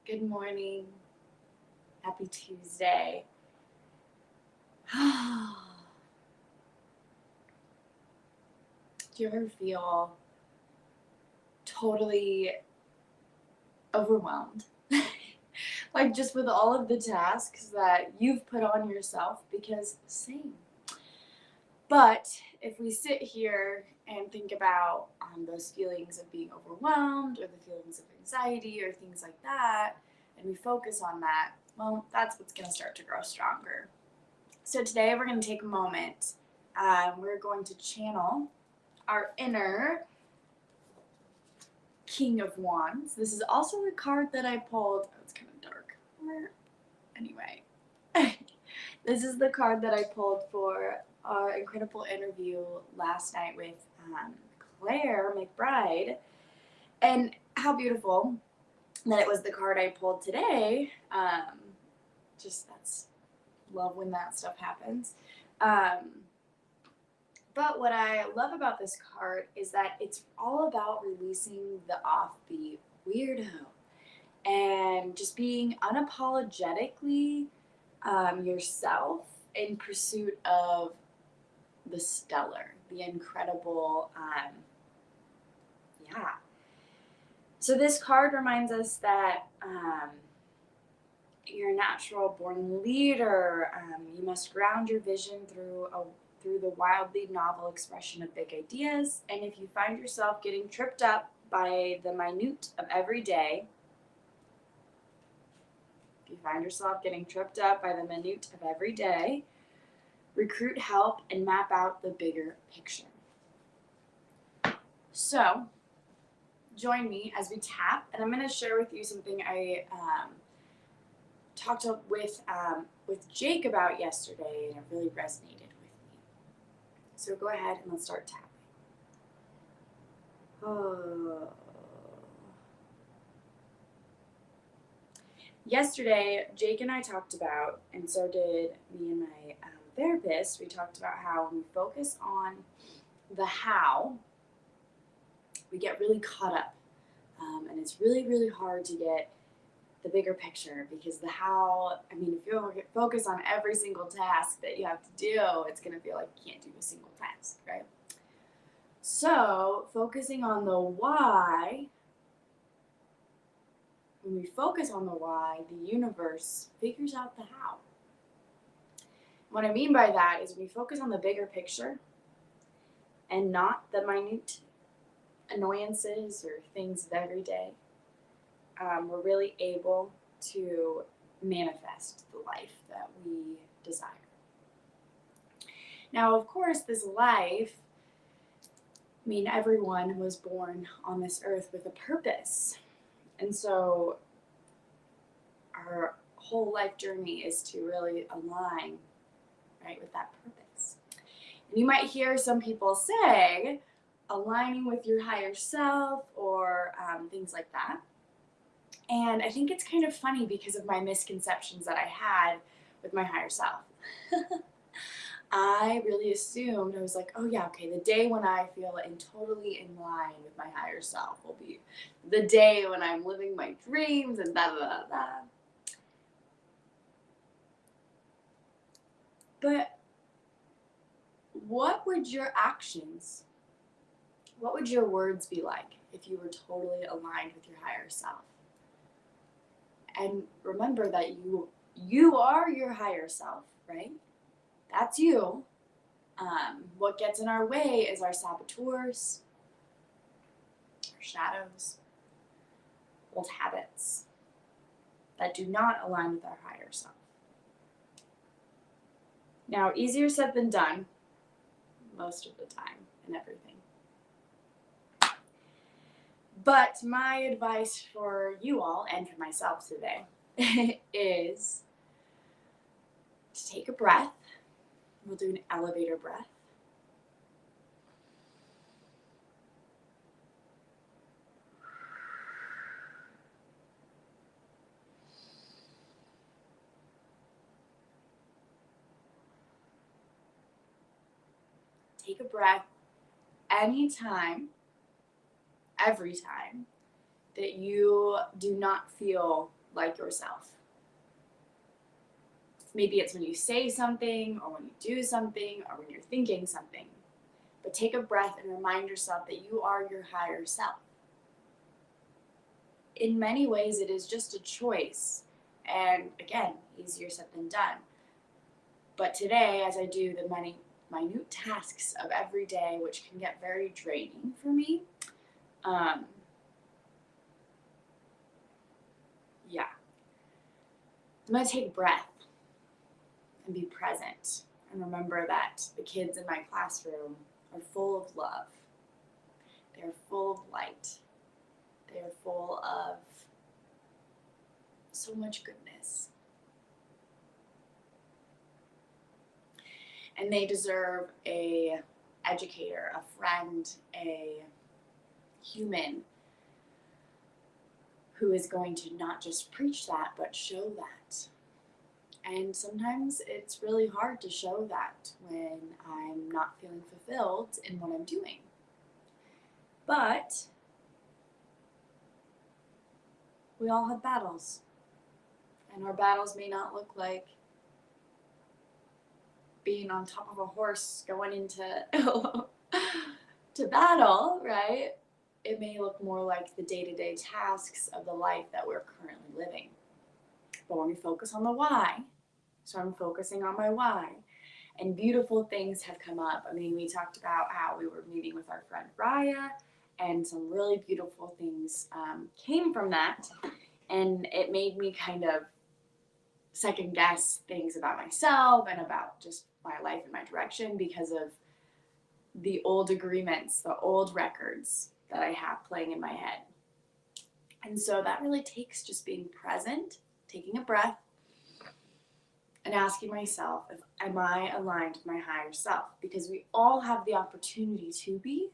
Good morning. Happy Tuesday. Do you ever feel totally overwhelmed? Like just with all of the tasks that you've put on yourself? Because same. But if we sit here and think about those feelings of being overwhelmed or the feelings of anxiety or things like that, and we focus on that, well, that's what's going to start to grow stronger. So today we're going to take a moment. We're going to channel our inner King of Wands. This is also a card that I pulled. Oh, it's kind of dark. Anyway, this is the card that I pulled for our incredible interview last night with Claire McBride. And how beautiful that it was the card I pulled today. Just that's love when that stuff happens. But what I love about this card is that it's all about releasing the offbeat weirdo and just being unapologetically yourself in pursuit of the stellar, the incredible. Yeah. So this card reminds us that you're a natural born leader. You must ground your vision through the wildly novel expression of big ideas. And if you find yourself getting tripped up by the minute of every day, recruit help and map out the bigger picture. So, join me as we tap, and I'm going to share with you something I talked with Jake about yesterday, and it really resonated with me. So go ahead and let's start tapping. Oh. Yesterday, Jake and I talked about, and so did me and my therapist, we talked about how when we focus on the how, we get really caught up. And it's really, really hard to get the bigger picture because the how, I mean, if you focus on every single task that you have to do, it's going to feel like you can't do a single task, right? So, focusing on the why, when we focus on the why, the universe figures out the how. What I mean by that is when we focus on the bigger picture and not the minute annoyances or things of every day, we're really able to manifest the life that we desire. Now, of course, this life, I mean, everyone was born on this earth with a purpose. And so our whole life journey is to really align, right, with that purpose. And you might hear some people say, aligning with your higher self or things like that. And I think it's kind of funny because of my misconceptions that I had with my higher self. I really assumed, I was like, oh yeah, okay, the day when I feel totally in line with my higher self will be the day when I'm living my dreams and da da da da. But what would your actions, what would your words be like if you were totally aligned with your higher self? And remember that you are your higher self, right? That's you. What gets in our way is our saboteurs, our shadows, old habits that do not align with our higher self. Now, easier said than done, most of the time, and everything. But my advice for you all and for myself today is to take a breath. We'll do an elevator breath. Take a breath anytime, every time that you do not feel like yourself. Maybe it's when you say something, or when you do something, or when you're thinking something. But take a breath and remind yourself that you are your higher self. In many ways, it is just a choice. And again, easier said than done. But today, as I do the many minute tasks of every day, which can get very draining for me, yeah, I'm going to take a breath and be present and remember that the kids in my classroom are full of love. They're full of light. They're full of so much goodness. And they deserve a educator, a friend, a human who is going to not just preach that, but show that. And sometimes it's really hard to show that when I'm not feeling fulfilled in what I'm doing. But we all have battles. And our battles may not look like being on top of a horse going into to battle, right? It may look more like the day-to-day tasks of the life that we're currently living. But when we focus on the why, so I'm focusing on my why, and beautiful things have come up. I mean, we talked about how we were meeting with our friend Raya, and some really beautiful things came from that. And it made me kind of second guess things about myself and about just my life and my direction because of the old agreements, the old records that I have playing in my head. And so that really takes just being present, taking a breath, and asking myself, am I aligned with my higher self? Because we all have the opportunity to be,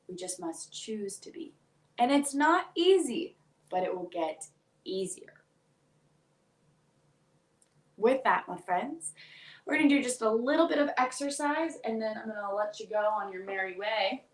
we just must choose to be. And it's not easy, but it will get easier. With that, my friends, we're going to do just a little bit of exercise, and then I'm going to let you go on your merry way.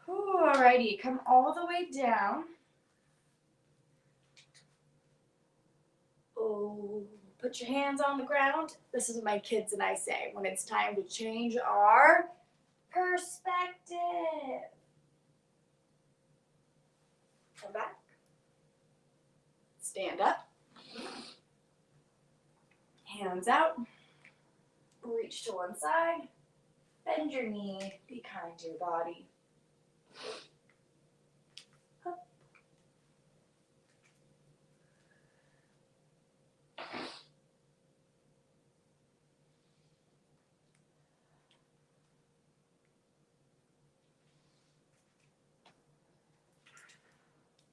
Alrighty, come all the way down. Oh, put your hands on the ground. This is what my kids and I say when it's time to change our perspective. Come back. Stand up. Hands out. Reach to one side. Bend your knee. Be kind to your body. Up.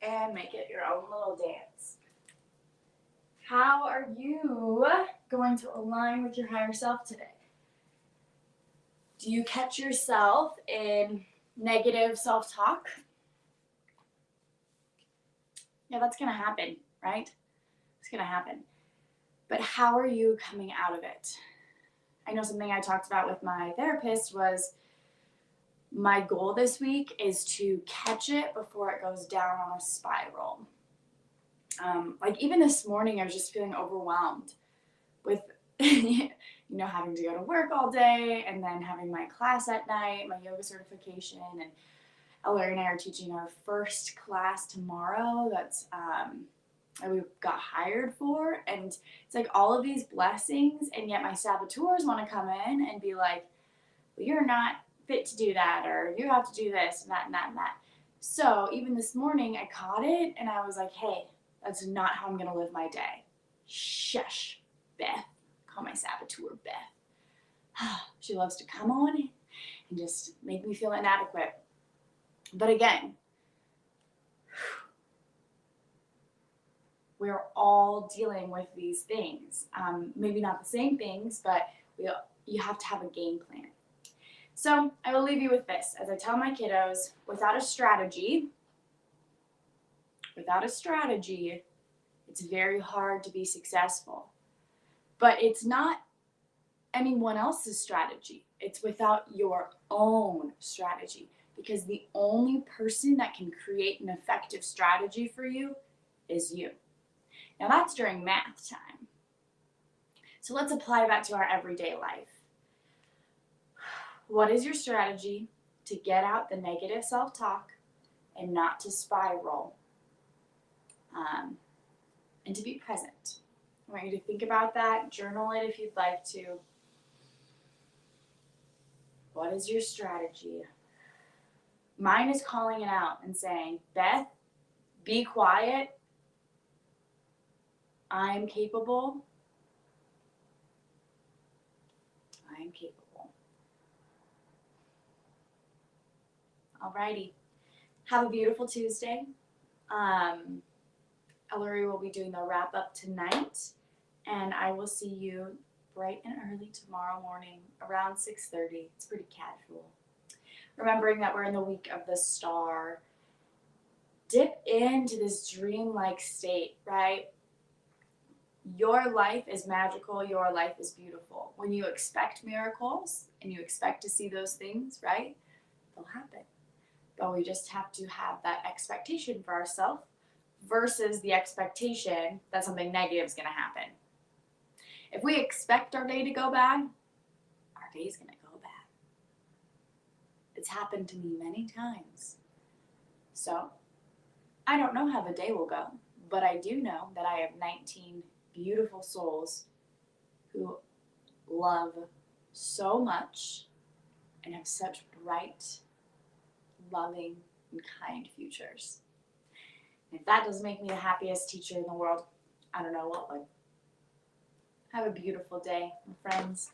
And make it your own little dance. How are you going to align with your higher self today? Do you catch yourself in negative self-talk? Yeah, that's going to happen, right? It's going to happen. But how are you coming out of it? I know something I talked about with my therapist was my goal this week is to catch it before it goes down on a spiral. Like even this morning, I was just feeling overwhelmed with, having to go to work all day and then having my class at night, my yoga certification, and Ellery and I are teaching our first class tomorrow that we got hired for, and it's like all of these blessings, and yet my saboteurs want to come in and be like, well, you're not fit to do that, or you have to do this and that and that and that. So even this morning I caught it and I was like, hey, that's not how I'm going to live my day. Shush, Beth. Call my saboteur Beth. She loves to come on and just make me feel inadequate. But again, we're all dealing with these things. Maybe not the same things, but you have to have a game plan. So I will leave you with this. As I tell my kiddos, without a strategy, it's very hard to be successful. But it's not anyone else's strategy. It's without your own strategy. because the only person that can create an effective strategy for you is you. Now that's during math time. So let's apply that to our everyday life. What is your strategy to get out the negative self-talk and not to spiral, and to be present? I want you to think about that, journal it if you'd like to. What is your strategy? Mine is calling it out and saying, Beth, be quiet. I'm capable. I am capable. Alrighty. Have a beautiful Tuesday. Ellery will be doing the wrap up tonight, and I will see you bright and early tomorrow morning around 6:30. It's pretty casual. Remembering that we're in the week of the star. Dip into this dreamlike state, right? Your life is magical. Your life is beautiful. When you expect miracles and you expect to see those things, right, they'll happen. But we just have to have that expectation for ourselves versus the expectation that something negative is going to happen. If we expect our day to go bad, our day's going to go bad. It's happened to me many times. So I don't know how the day will go, but I do know that I have 19 beautiful souls who love so much and have such bright, loving, and kind futures. And if that doesn't make me the happiest teacher in the world, I don't know what would. Have a beautiful day, my friends.